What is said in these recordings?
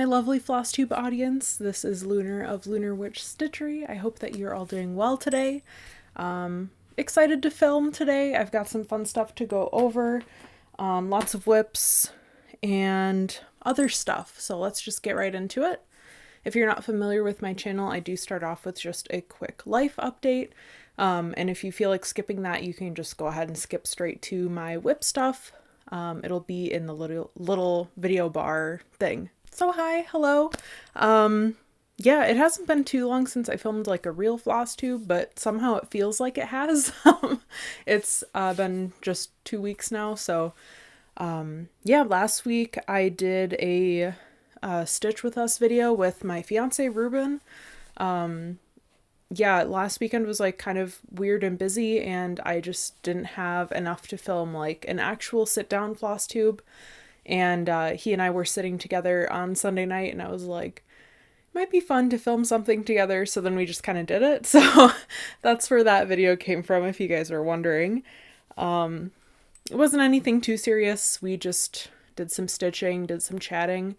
my lovely Flosstube audience. This is Lunar of Lunar Witch Stitchery. I hope that you're all doing well today. Excited to film today. I've got some fun stuff to go over, lots of WIPs and other stuff. So let's just get right into it. If you're not familiar with my channel, I do start off with just a quick life update. And if you feel like skipping that, you can just go ahead and skip straight to my WIP stuff. It'll be in the little video bar thing. So hi, hello. Yeah, it hasn't been too long since I filmed like a real Flosstube, but somehow it feels like it has. It's been just 2 weeks now, so yeah, last week I did a Stitch With Us video with my fiance Ruben. Yeah, last weekend was like kind of weird and busy, and I just didn't have enough to film like an actual sit-down Flosstube. And he and I were sitting together on Sunday night, and I was like, it might be fun to film something together. So then we just kind of did it. So that's where that video came from, if you guys are wondering. It wasn't anything too serious. We just did some stitching, did some chatting.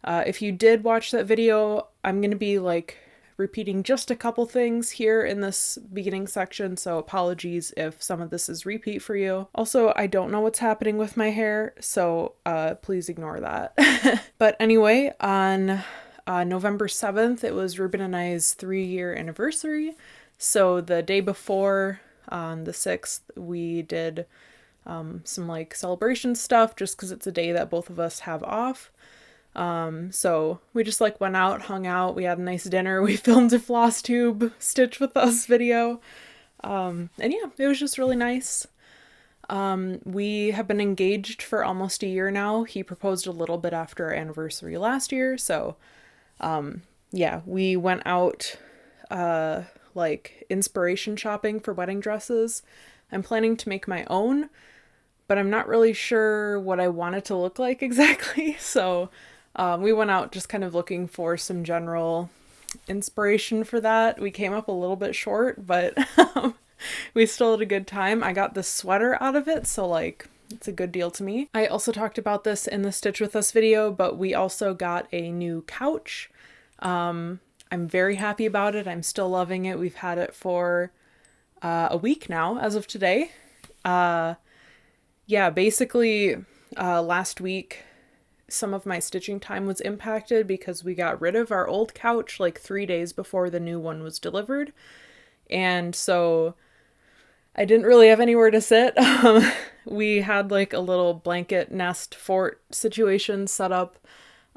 If you did watch that video, I'm going to be like repeating just a couple things here in this beginning section, so apologies if some of this is repeat for you. Also, I don't know what's happening with my hair, so please ignore that. But anyway, on November 7th, it was Ruben and I's 3-year anniversary. So the day before, on the 6th, we did some like celebration stuff just because it's a day that both of us have off. So we just like went out, hung out, we had a nice dinner, we filmed a Flosstube Stitch With Us video, and yeah, it was just really nice. We have been engaged for almost a year now. He proposed a little bit after our anniversary last year, so yeah, we went out like inspiration shopping for wedding dresses. I'm planning to make my own, but I'm not really sure what I want it to look like exactly, so we went out just kind of looking for some general inspiration for that. We came up a little bit short, but we still had a good time. I got this sweater out of it, so like it's a good deal to me. I also talked about this in the Stitch With Us video, but we also got a new couch. I'm very happy about it. I'm still loving it. We've had it for a week now as of today. Yeah, basically last week some of my stitching time was impacted because we got rid of our old couch like 3 days before the new one was delivered. And so I didn't really have anywhere to sit. We had like a little blanket nest fort situation set up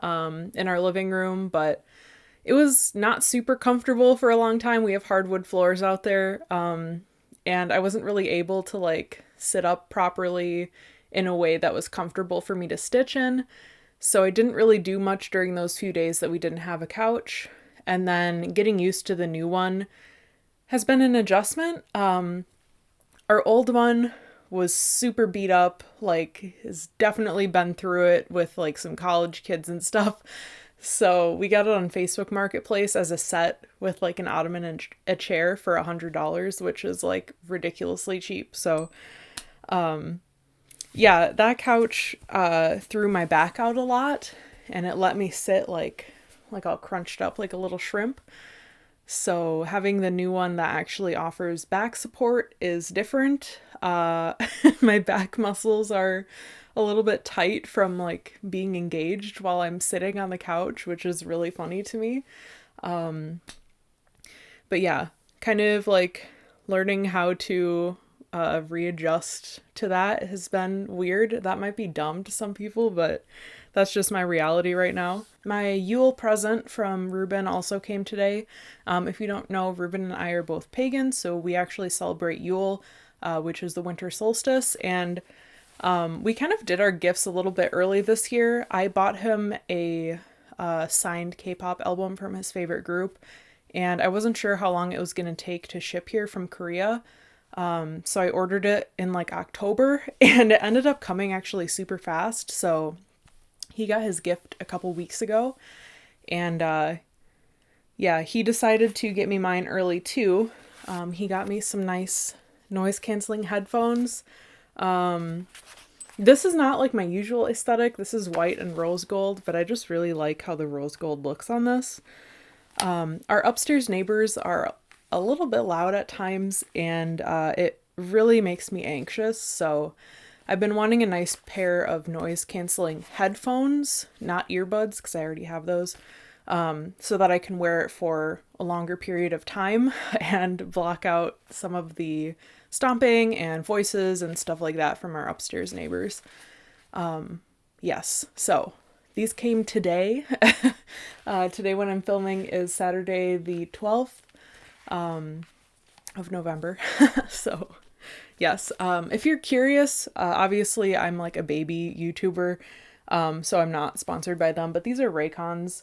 in our living room, but it was not super comfortable for a long time. We have hardwood floors out there, and I wasn't really able to like sit up properly in a way that was comfortable for me to stitch in. So I didn't really do much during those few days that we didn't have a couch. And then getting used to the new one has been an adjustment. Our old one was super beat up, like has definitely been through it with like some college kids and stuff. So we got it on Facebook Marketplace as a set with like an ottoman and a chair for $100, which is like ridiculously cheap. So yeah, that couch threw my back out a lot, and it let me sit like all crunched up like a little shrimp. So having the new one that actually offers back support is different. My back muscles are a little bit tight from like being engaged while I'm sitting on the couch, which is really funny to me. But yeah, kind of like learning how to readjust to that has been weird. That might be dumb to some people, but that's just my reality right now. My Yule present from Ruben also came today. If you don't know, Ruben and I are both pagans, so we actually celebrate Yule, which is the winter solstice, and we kind of did our gifts a little bit early this year. I bought him a signed K-pop album from his favorite group, and I wasn't sure how long it was going to take to ship here from Korea. So I ordered it in like October, and it ended up coming actually super fast. So he got his gift a couple weeks ago, and yeah, he decided to get me mine early too. He got me some nice noise canceling headphones. This is not like my usual aesthetic. This is white and rose gold, but I just really like how the rose gold looks on this. Our upstairs neighbors are a little bit loud at times, and it really makes me anxious. So I've been wanting a nice pair of noise canceling headphones, not earbuds, because I already have those, so that I can wear it for a longer period of time and block out some of the stomping and voices and stuff like that from our upstairs neighbors. Yes, so these came today. Today when I'm filming is Saturday the 12th of November. So yes, if you're curious, obviously I'm like a baby YouTuber, so I'm not sponsored by them, but these are Raycons.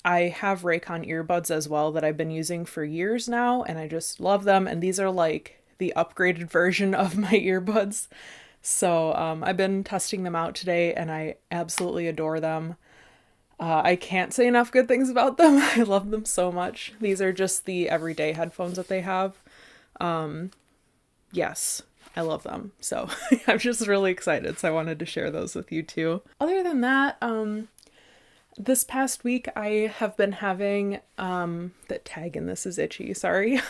I have Raycon earbuds as well that I've been using for years now, and I just love them, and these are like the upgraded version of my earbuds. So I've been testing them out today, and I absolutely adore them. I can't say enough good things about them. I love them so much. These are just the everyday headphones that they have. Yes, I love them. So I'm just really excited. So I wanted to share those with you too. Other than that, this past week I have been having, the tag in this is itchy, sorry.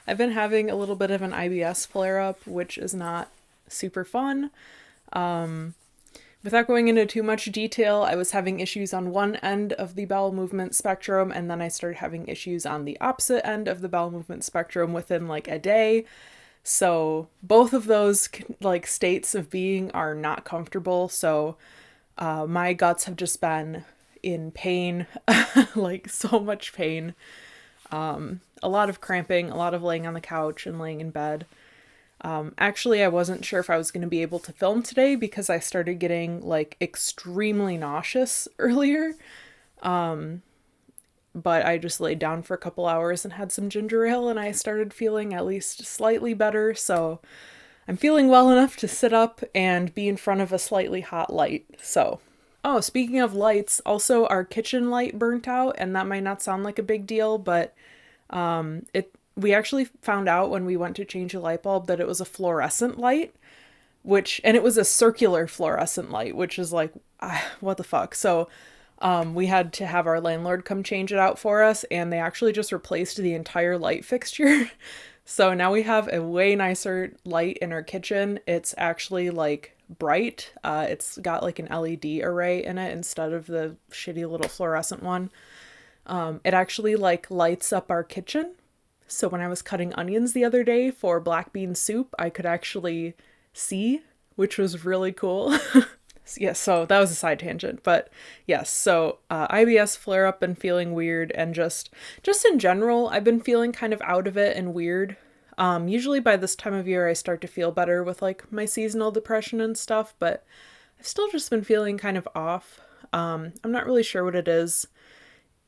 I've been having a little bit of an IBS flare-up, which is not super fun. Without going into too much detail, I was having issues on one end of the bowel movement spectrum, and then I started having issues on the opposite end of the bowel movement spectrum within like a day. So both of those like states of being are not comfortable. So my guts have just been in pain, like so much pain. A lot of cramping, a lot of laying on the couch and laying in bed. Actually, I wasn't sure if I was going to be able to film today because I started getting like extremely nauseous earlier. But I just laid down for a couple hours and had some ginger ale, and I started feeling at least slightly better. So I'm feeling well enough to sit up and be in front of a slightly hot light. So, oh, speaking of lights, also our kitchen light burnt out, and that might not sound like a big deal, but we actually found out when we went to change a light bulb that it was a fluorescent light, and it was a circular fluorescent light, which is like, what the fuck? So we had to have our landlord come change it out for us, and they actually just replaced the entire light fixture. So now we have a way nicer light in our kitchen. It's actually like bright. It's got like an LED array in it instead of the shitty little fluorescent one. It actually like lights up our kitchen. So when I was cutting onions the other day for black bean soup, I could actually see, which was really cool. Yes, so that was a side tangent, but yes, so IBS flare-up and feeling weird, and just in general, I've been feeling kind of out of it and weird. Usually by this time of year, I start to feel better with like my seasonal depression and stuff, but I've still just been feeling kind of off. I'm not really sure what it is.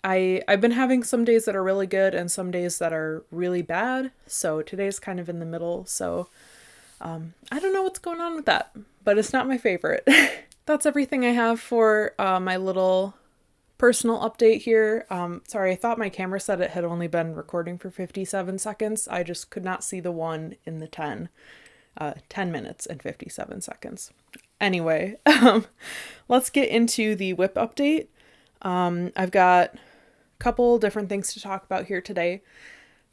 I've been having some days that are really good and some days that are really bad, so today's kind of in the middle, so I don't know what's going on with that, but it's not my favorite. That's everything I have for my little personal update here. Sorry, I thought my camera said it had only been recording for 57 seconds. I just could not see the one in the 10 minutes and 57 seconds. Anyway, let's get into the WIP update. I've got a couple different things to talk about here today.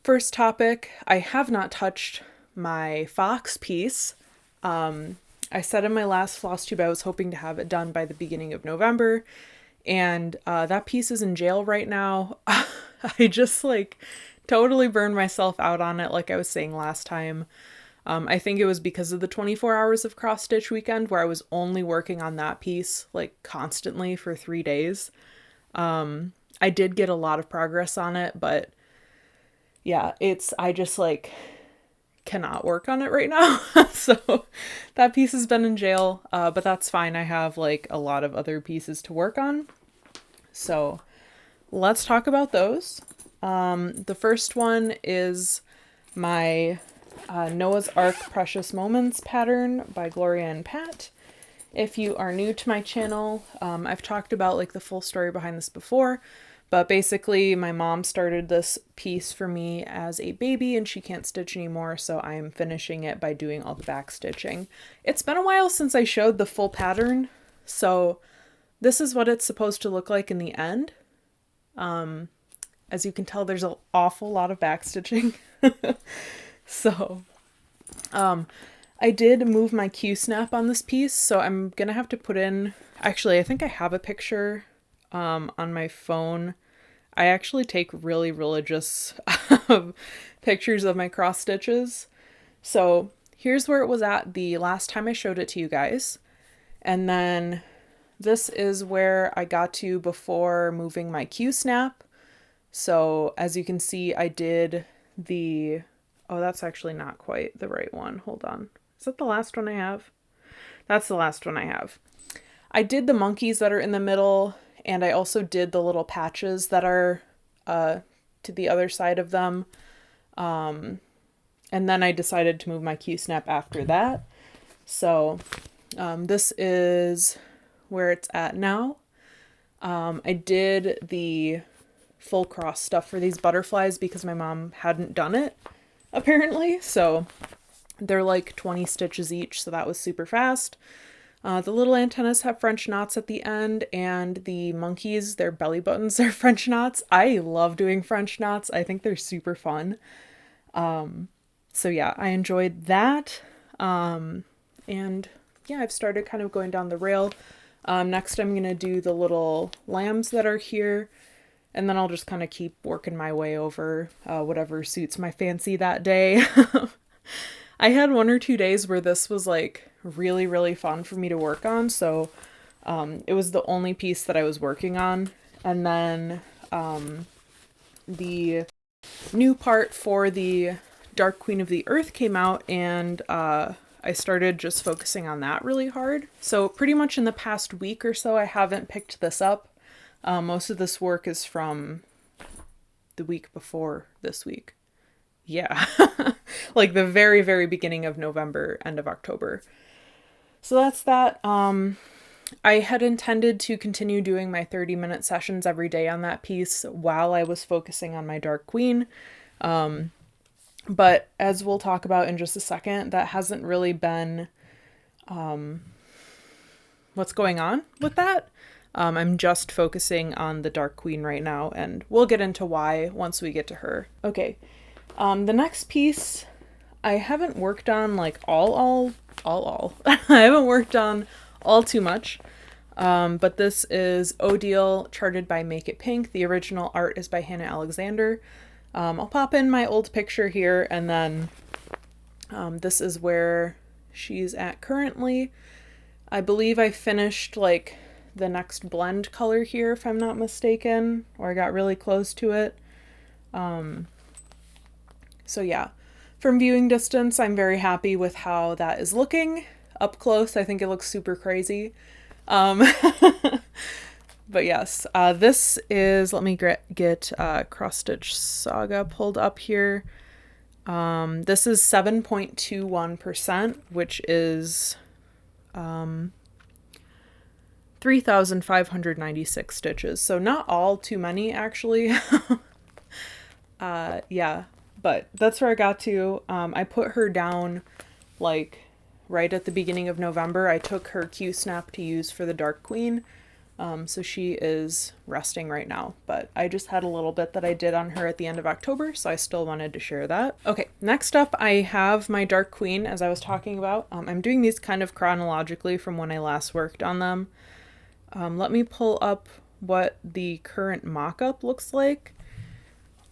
First topic, I have not touched my fox piece. I said in my last Flosstube I was hoping to have it done by the beginning of November, and that piece is in jail right now. I just like totally burned myself out on it, like I was saying last time. I think it was because of the 24 hours of cross stitch weekend where I was only working on that piece like constantly for 3 days. I did get a lot of progress on it, but yeah, I just like cannot work on it right now. So that piece has been in jail, but that's fine. I have like a lot of other pieces to work on. So let's talk about those. The first one is my Noah's Ark Precious Moments pattern by Gloria and Pat. If you are new to my channel, I've talked about like the full story behind this before, But basically, my mom started this piece for me as a baby and she can't stitch anymore, so I'm finishing it by doing all the back stitching. It's been a while since I showed the full pattern, so this is what it's supposed to look like in the end. As you can tell, there's an awful lot of back stitching. So, I did move my Q-snap on this piece, so I'm gonna have to put in, actually, I think I have a picture on my phone. I actually take really religious pictures of my cross stitches. So here's where it was at the last time I showed it to you guys. And then this is where I got to before moving my Q-snap. So as you can see, I did the, oh, that's actually not quite the right one. Hold on. Is that the last one I have? That's the last one I have. I did the monkeys that are in the middle, and I also did the little patches that are to the other side of them. And then I decided to move my Q-snap after that. So this is where it's at now. I did the full cross stuff for these butterflies because my mom hadn't done it, apparently. So they're like 20 stitches each, so that was super fast. The little antennas have French knots at the end, and the monkeys, their belly buttons are French knots. I love doing French knots. I think they're super fun. So yeah, I enjoyed that. And yeah, I've started kind of going down the rail. Next I'm going to do the little lambs that are here, and then I'll just kind of keep working my way over whatever suits my fancy that day. I had 1 or 2 days where this was like really, really fun for me to work on. So it was the only piece that I was working on. And then the new part for the Dark Queen of the Earth came out, and I started just focusing on that really hard. So pretty much in the past week or so, I haven't picked this up. Most of this work is from the week before this week. Yeah, like the very, very beginning of November, end of October. So that's that. I had intended to continue doing my 30-minute sessions every day on that piece while I was focusing on my Dark Queen. But as we'll talk about in just a second, that hasn't really been what's going on with that. I'm just focusing on the Dark Queen right now, and we'll get into why once we get to her. Okay. The next piece I haven't worked on like all. I haven't worked on all too much. But this is Odile, charted by Make It Pink. The original art is by Hannah Alexander. I'll pop in my old picture here, and then this is where she's at currently. I believe I finished like the next blend color here, if I'm not mistaken, or I got really close to it. So yeah, from viewing distance, I'm very happy with how that is looking. Up close, I think it looks super crazy. But yes, this is, let me get Cross Stitch Saga pulled up here. This is 7.21%, which is 3,596 stitches. So not all too many, actually. Yeah. But that's where I got to. I put her down like right at the beginning of November. I took her Q-snap to use for the Dark Queen. So she is resting right now. But I just had a little bit that I did on her at the end of October, so I still wanted to share that. Okay, next up I have my Dark Queen, as I was talking about. I'm doing these kind of chronologically from when I last worked on them. Let me pull up what the current mock-up looks like.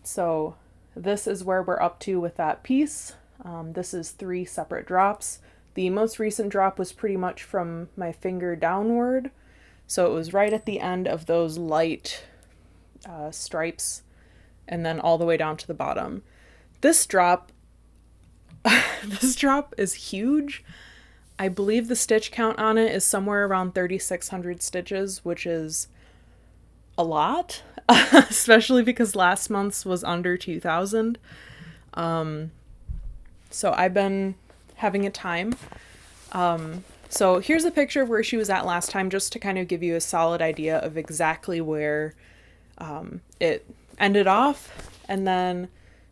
So this is where we're up to with that piece. This is 3 separate drops. The most recent drop was pretty much from my finger downward. So it was right at the end of those light stripes, and then all the way down to the bottom. This drop, this drop is huge. I believe the stitch count on it is somewhere around 3,600 stitches, which is a lot, especially because last month's was under 2,000. So I've been having a time. So here's a picture of where she was at last time, just to kind of give you a solid idea of exactly where it ended off. And then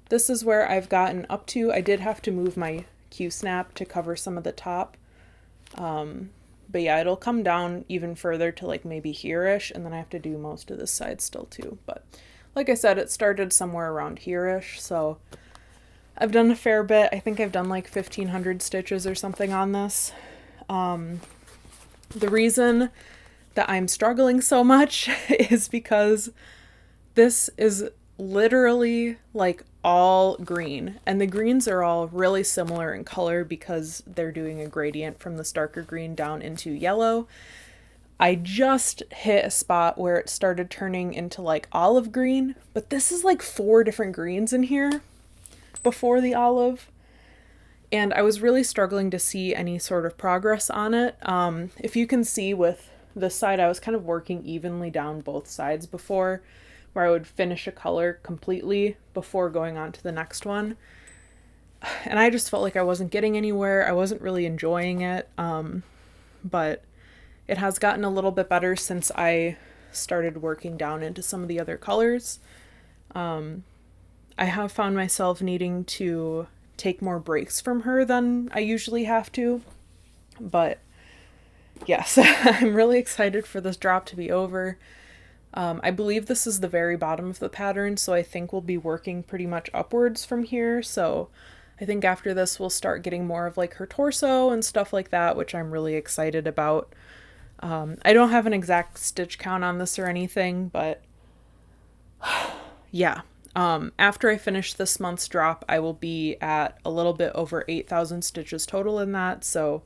this is where I've gotten up to. I did have to move my Q-snap to cover some of the top. But yeah, it'll come down even further to like maybe here-ish, and then I have to do most of this side still too. But like I said, it started somewhere around here-ish, so I've done a fair bit. I think I've done like 1,500 stitches or something on this. The reason that I'm struggling so much is because this is literally like all green, and the greens are all really similar in color because they're doing a gradient from this darker green down into yellow. I just hit a spot where it started turning into like olive green, but this is like 4 different greens in here before the olive, and I was really struggling to see any sort of progress on it. If you can see with this side, I was kind of working evenly down both sides before, where I would finish a color completely before going on to the next one. And I just felt like I wasn't getting anywhere. I wasn't really enjoying it. But it has gotten a little bit better since I started working down into some of the other colors. I have found myself needing to take more breaks from her than I usually have to. But yes, I'm really excited for this drop to be over. I believe this is the very bottom of the pattern, so I think we'll be working pretty much upwards from here. So I think after this we'll start getting more of like her torso and stuff like that, which I'm really excited about. I don't have an exact stitch count on this or anything, but yeah. After I finish this month's drop, I will be at a little bit over 8,000 stitches total in that, so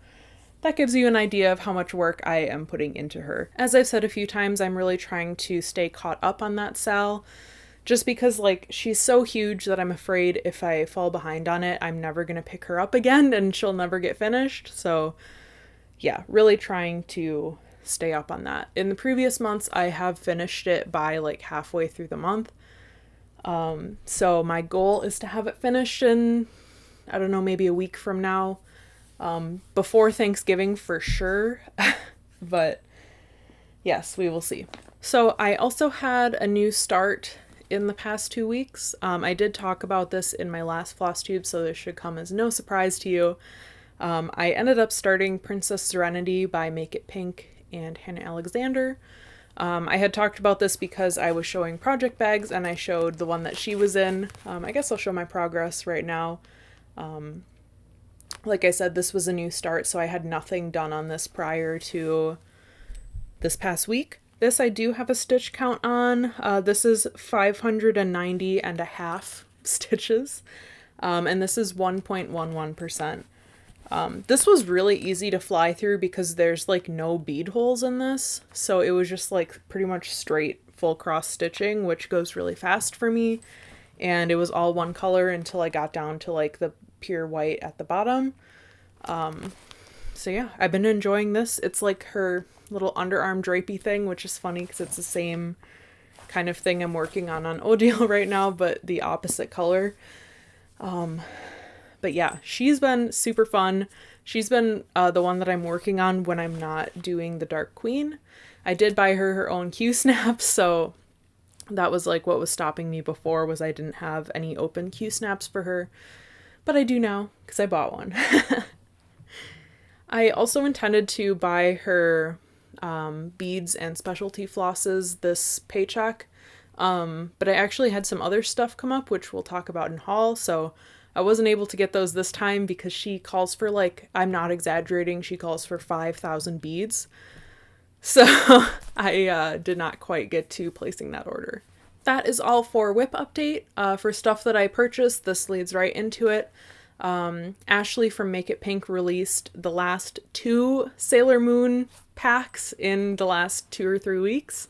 that gives you an idea of how much work I am putting into her. As I've said a few times, I'm really trying to stay caught up on that Sal, just because like she's so huge that I'm afraid if I fall behind on it, I'm never going to pick her up again and she'll never get finished. So yeah, really trying to stay up on that. In the previous months, I have finished it by like halfway through the month. So my goal is to have it finished in, I don't know, maybe a week from now. Before Thanksgiving for sure, but yes, we will see. So I also had a new start in the past 2 weeks. I did talk about this in my last Flosstube, so this should come as no surprise to you. I ended up starting Princess Serenity by Make It Pink and Hannah Alexander. I had talked about this because I was showing project bags and I showed the one that she was in. I guess I'll show my progress right now. Like I said, this was a new start, so I had nothing done on this prior to this past week. This I do have a stitch count on. This is 590 and a half stitches, and this is 1.11%. This was really easy to fly through because there's like no bead holes in this, so it was just like pretty much straight full cross stitching, which goes really fast for me, and it was all one color until I got down to like the pure white at the bottom. So yeah, I've been enjoying this. It's like her little underarm drapey thing, which is funny because it's the same kind of thing I'm working on Odile right now, but the opposite color. But yeah, she's been super fun. She's been the one that I'm working on when I'm not doing the Dark Queen. I did buy her own Q-snaps, so that was like what was stopping me before, was I didn't have any open Q-snaps for her. But I do now, because I bought one. I also intended to buy her beads and specialty flosses this paycheck, but I actually had some other stuff come up, which we'll talk about in haul, so I wasn't able to get those this time because she calls for, like, I'm not exaggerating, she calls for 5,000 beads. So I did not quite get to placing that order. That is all for WIP update. For stuff that I purchased, this leads right into it. Ashley from Make It Pink released the last 2 Sailor Moon packs in the last 2 or 3 weeks.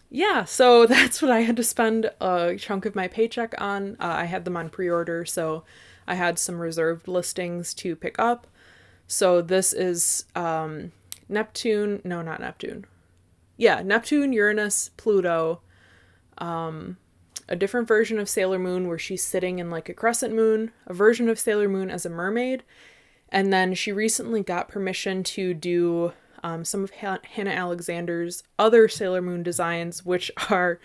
Yeah, so that's what I had to spend a chunk of my paycheck on. I had them on pre-order, so I had some reserved listings to pick up. So this is Neptune, no, not Neptune. Yeah, Neptune, Uranus, Pluto, a different version of Sailor Moon where she's sitting in like a crescent moon, a version of Sailor Moon as a mermaid, and then she recently got permission to do some of Hannah Alexander's other Sailor Moon designs, which are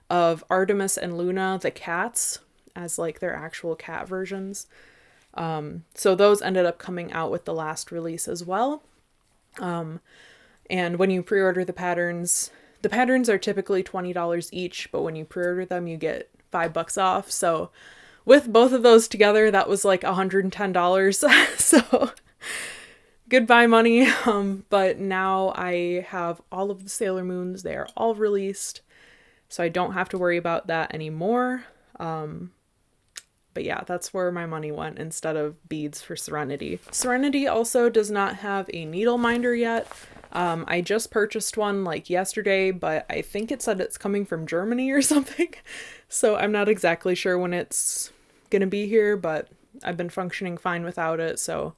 of Artemis and Luna, the cats, as like their actual cat versions. So those ended up coming out with the last release as well. And when you pre-order the patterns are typically $20 each, but when you pre-order them, you get $5 off. So with both of those together, that was like $110. So goodbye money. But now I have all of the Sailor Moons. They are all released, so I don't have to worry about that anymore. But yeah, that's where my money went instead of beads for Serenity. Serenity also does not have a needle minder yet. I just purchased one like yesterday, but I think it said it's coming from Germany or something. So I'm not exactly sure when it's gonna be here, but I've been functioning fine without it, so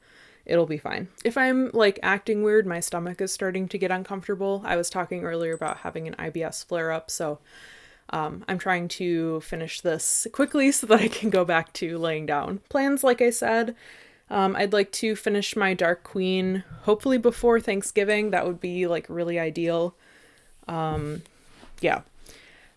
it'll be fine. If I'm like acting weird, my stomach is starting to get uncomfortable. I was talking earlier about having an IBS flare-up, so I'm trying to finish this quickly so that I can go back to laying down. Plans, like I said, I'd like to finish my Dark Queen hopefully before Thanksgiving. That would be like really ideal. Yeah.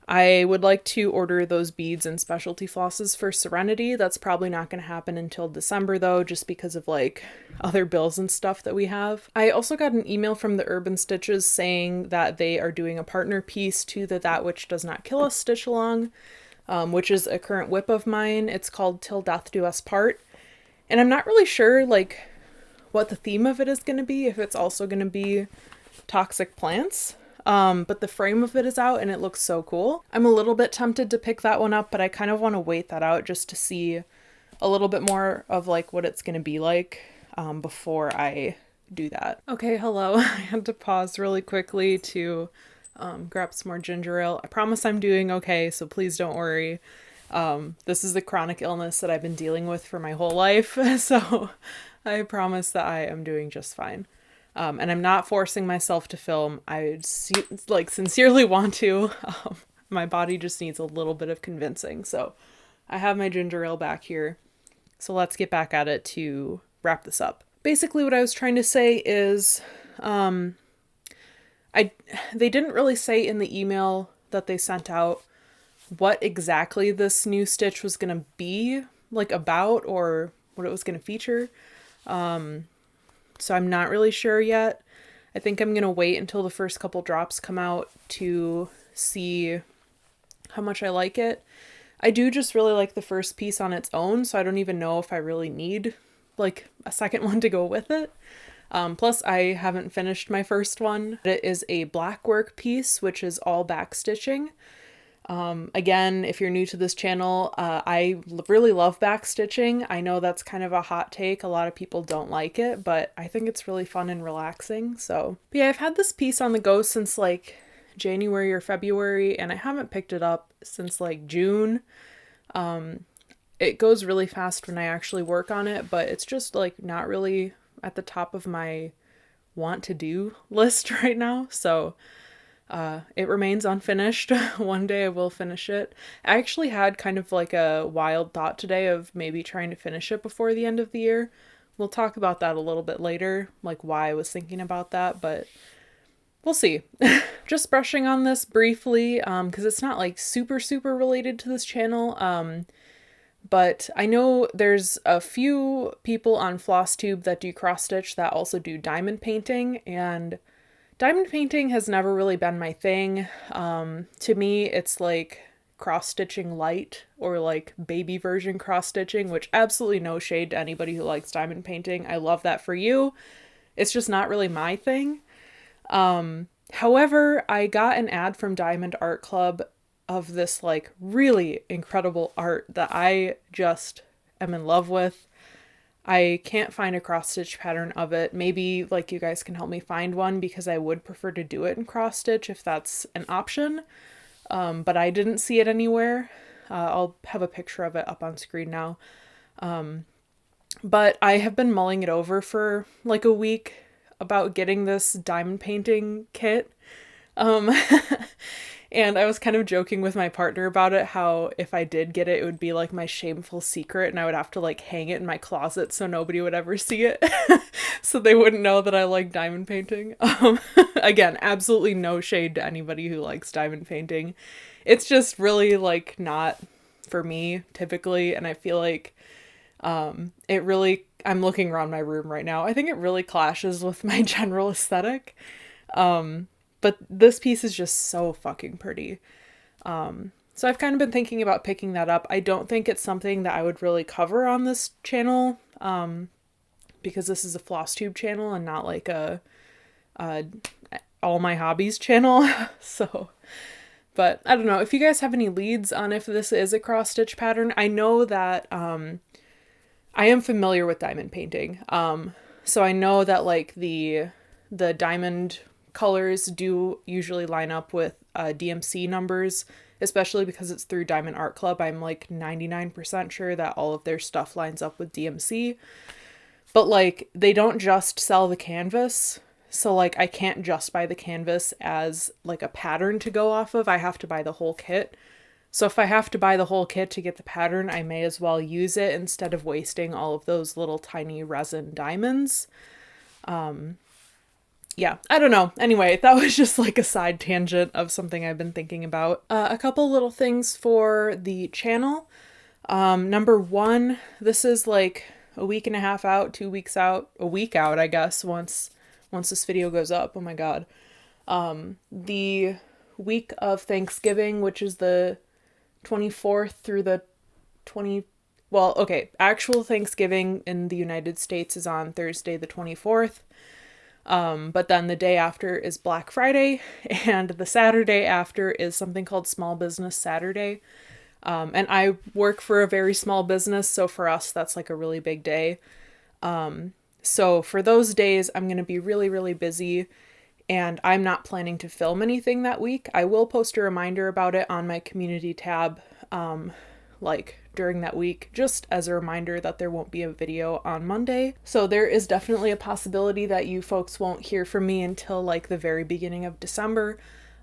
I would like to order those beads and specialty flosses for Serenity. That's probably not going to happen until December though, just because of like other bills and stuff that we have. I also got an email from the Urban Stitches saying that they are doing a partner piece to the That Which Does Not Kill Us stitch along, which is a current WIP of mine. It's called Till Death Do Us Part. And I'm not really sure like what the theme of it is going to be, if it's also going to be toxic plants. But the frame of it is out and it looks so cool. I'm a little bit tempted to pick that one up, but I kind of want to wait that out just to see a little bit more of like what it's going to be like before I do that. Okay, hello. I had to pause really quickly to grab some more ginger ale. I promise I'm doing okay, so please don't worry. This is the chronic illness that I've been dealing with for my whole life, so I promise that I am doing just fine. And I'm not forcing myself to film. I sincerely want to. My body just needs a little bit of convincing. So I have my ginger ale back here. So let's get back at it to wrap this up. Basically what I was trying to say is they didn't really say in the email that they sent out what exactly this new stitch was going to be like about or what it was going to feature. So I'm not really sure yet. I think I'm going to wait until the first couple drops come out to see how much I like it. I do just really like the first piece on its own, so I don't even know if I really need like a second one to go with it. Plus I haven't finished my first one. It is a black work piece, which is all back stitching. Again, if you're new to this channel, I really love back stitching. I know that's kind of a hot take. A lot of people don't like it, but I think it's really fun and relaxing. So, but yeah, I've had this piece on the go since like January or February, and I haven't picked it up since like June. It goes really fast when I actually work on it, but it's just like not really at the top of my want to do list right now. So it remains unfinished. One day I will finish it. I actually had kind of like a wild thought today of maybe trying to finish it before the end of the year. We'll talk about that a little bit later, like why I was thinking about that, but we'll see. Just brushing on this briefly, because it's not like super related to this channel. But I know there's a few people on Flosstube that do cross stitch that also do diamond painting, and diamond painting has never really been my thing. To me, it's like cross-stitching light or like baby version cross-stitching, which absolutely no shade to anybody who likes diamond painting. I love that for you. It's just not really my thing. However, I got an ad from Diamond Art Club of this like really incredible art that I just am in love with. I can't find a cross-stitch pattern of it. Maybe like you guys can help me find one, because I would prefer to do it in cross-stitch if that's an option. But I didn't see it anywhere. I'll have a picture of it up on screen now. But I have been mulling it over for like a week about getting this diamond painting kit. And I was kind of joking with my partner about it, how if I did get it, it would be like my shameful secret and I would have to like hang it in my closet so nobody would ever see it. So they wouldn't know that I like diamond painting. Again, absolutely no shade to anybody who likes diamond painting. It's just really like not for me typically, and I feel like it really, I'm looking around my room right now, I think it really clashes with my general aesthetic. But this piece is just so fucking pretty. So I've kind of been thinking about picking that up. I don't think it's something that I would really cover on this channel, because this is a Flosstube channel and not like a all my hobbies channel. So, but I don't know if you guys have any leads on if this is a cross stitch pattern. I know that I am familiar with diamond painting. So I know that like the diamond colors do usually line up with DMC numbers, especially because it's through Diamond Art Club. I'm like 99% sure that all of their stuff lines up with DMC. But like they don't just sell the canvas. So like I can't just buy the canvas as like a pattern to go off of. I have to buy the whole kit. So if I have to buy the whole kit to get the pattern, I may as well use it instead of wasting all of those little tiny resin diamonds. Yeah, I don't know. Anyway, that was just like a side tangent of something I've been thinking about. A couple little things for the channel. Number one, this is like a week and a half out, 2 weeks out, a week out, I guess, once this video goes up. Oh my God. The week of Thanksgiving, which is the 24th through the 20, well, okay, actual Thanksgiving in the United States is on Thursday the 24th. But then the day after is Black Friday, and the Saturday after is something called Small Business Saturday. And I work for a very small business, so for us, that's like a really big day. So for those days, I'm going to be really, really busy, and I'm not planning to film anything that week. I will post a reminder about it on my community tab, like during that week, just as a reminder that there won't be a video on Monday. So there is definitely a possibility that you folks won't hear from me until like the very beginning of December.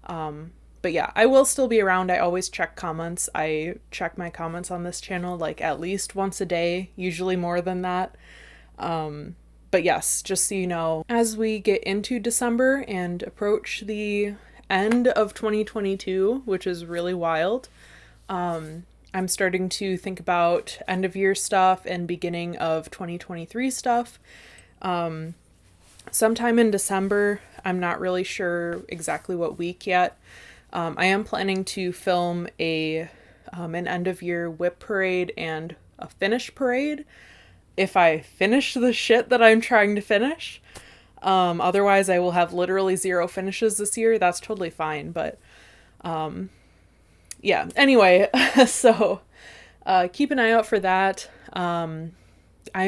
But yeah, I will still be around. I always check comments. I check my comments on this channel like at least once a day, usually more than that. But yes, just so you know, as we get into December and approach the end of 2022, which is really wild, I'm starting to think about end of year stuff and beginning of 2023 stuff. Sometime in December, I'm not really sure exactly what week yet. I am planning to film an end of year WIP parade and a finish parade. If I finish the shit that I'm trying to finish. Otherwise I will have literally 0 finishes this year. That's totally fine. But, yeah, anyway, so, keep an eye out for that. I'm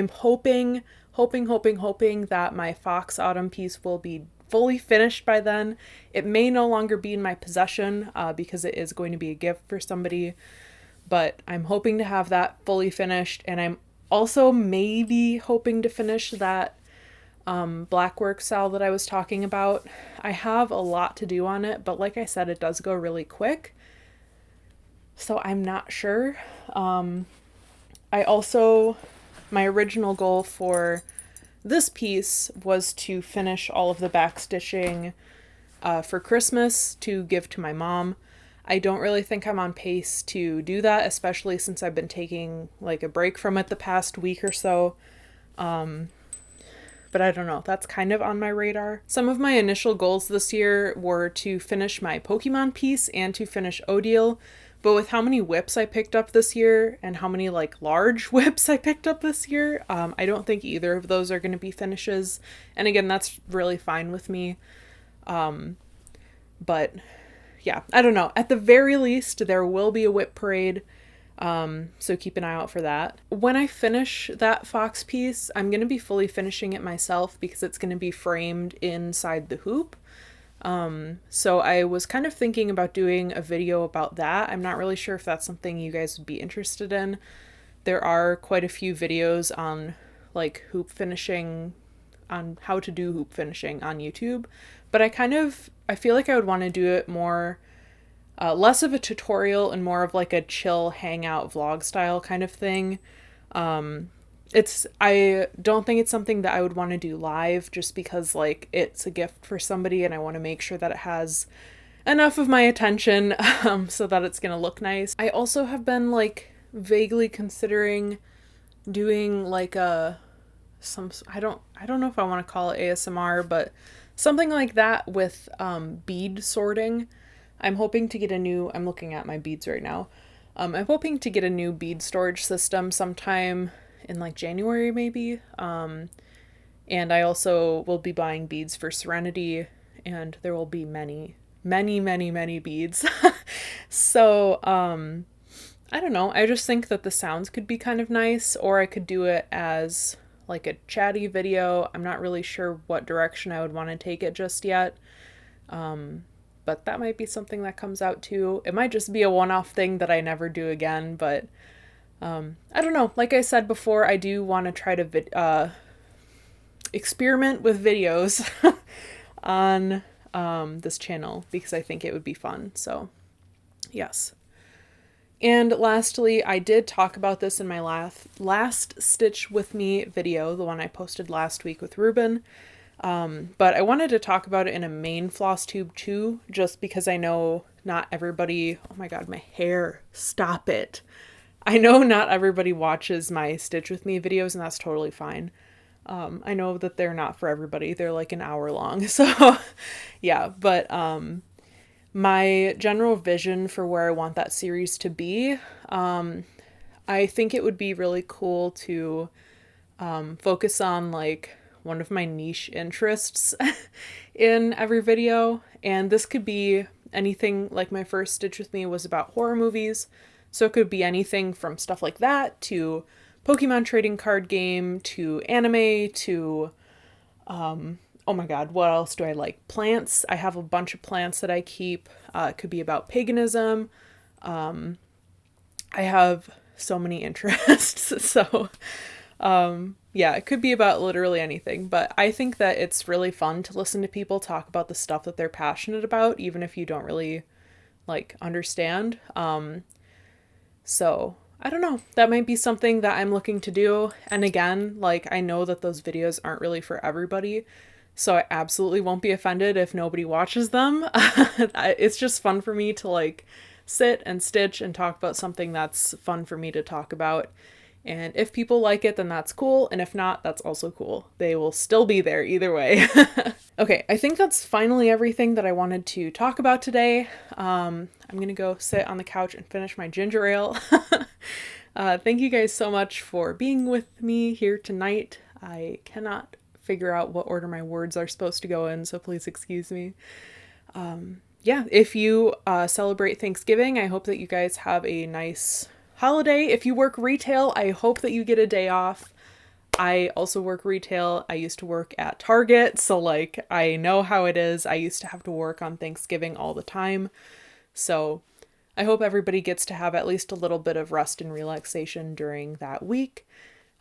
hoping that my Fox Autumn piece will be fully finished by then. It may no longer be in my possession, because it is going to be a gift for somebody, but I'm hoping to have that fully finished, and I'm also maybe hoping to finish that, blackwork cell that I was talking about. I have a lot to do on it, but like I said, it does go really quick. So I'm not sure. I also, my original goal for this piece was to finish all of the backstitching for Christmas to give to my mom. I don't really think I'm on pace to do that, especially since I've been taking like a break from it the past week or so. But I don't know, that's kind of on my radar. Some of my initial goals this year were to finish my Pokemon piece and to finish Odile. But with how many WIPs I picked up this year and how many like large WIPs I picked up this year, I don't think either of those are going to be finishes. And again, that's really fine with me. But yeah, I don't know. At the very least, there will be a WIP parade. So keep an eye out for that. When I finish that Fox piece, I'm going to be fully finishing it myself because it's going to be framed inside the hoop. So I was kind of thinking about doing a video about that. I'm not really sure if that's something you guys would be interested in. There are quite a few videos on like hoop finishing, on how to do hoop finishing on YouTube, but I feel like I would want to do it more less of a tutorial and more of like a chill hangout vlog style kind of thing. I don't think it's something that I would want to do live just because like it's a gift for somebody and I want to make sure that it has enough of my attention so that it's gonna look nice. I also have been like vaguely considering doing like I don't know if I want to call it ASMR, but something like that with bead sorting. I'm hoping to get I'm looking at my beads right now. I'm hoping to get a new bead storage system sometime in like January maybe. And I also will be buying beads for Serenity, and there will be many, many, many, many beads. So, I don't know. I just think that the sounds could be kind of nice, or I could do it as like a chatty video. I'm not really sure what direction I would want to take it just yet. But that might be something that comes out too. It might just be a one-off thing that I never do again, but I don't know. Like I said before, I do want to try to experiment with videos on this channel because I think it would be fun. So, yes. And lastly, I did talk about this in my last Stitch With Me video, the one I posted last week with Ruben. But I wanted to talk about it in a main Flosstube too, just because I know not everybody, oh my god, my hair, stop it. I know not everybody watches my Stitch With Me videos, and that's totally fine. I know that they're not for everybody. They're like an hour long. So yeah, but my general vision for where I want that series to be, I think it would be really cool to focus on like one of my niche interests in every video. And this could be anything. Like my first Stitch With Me was about horror movies. So it could be anything from stuff like that to Pokemon trading card game to anime to, oh my god, what else do I like? Plants. I have a bunch of plants that I keep. It could be about paganism. I have so many interests. So, yeah, it could be about literally anything. But I think that it's really fun to listen to people talk about the stuff that they're passionate about, even if you don't really, like, understand. So, I don't know. That might be something that I'm looking to do. And again, like, I know that those videos aren't really for everybody. So I absolutely won't be offended if nobody watches them. It's just fun for me to like sit and stitch and talk about something that's fun for me to talk about. And if people like it, then that's cool. And if not, that's also cool. They will still be there either way. Okay, I think that's finally everything that I wanted to talk about today. I'm going to go sit on the couch and finish my ginger ale. Thank you guys so much for being with me here tonight. I cannot figure out what order my words are supposed to go in, so please excuse me. Yeah, if you celebrate Thanksgiving, I hope that you guys have a nice holiday. If you work retail, I hope that you get a day off. I also work retail. I used to work at Target, so like I know how it is. I used to have to work on Thanksgiving all the time. So I hope everybody gets to have at least a little bit of rest and relaxation during that week.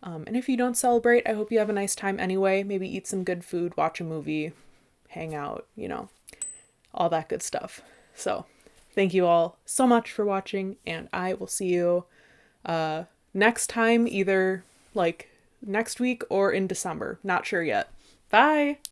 And if you don't celebrate, I hope you have a nice time anyway. Maybe eat some good food, watch a movie, hang out, you know, all that good stuff. So thank you all so much for watching, and I will see you next time, either like next week or in December. Not sure yet. Bye!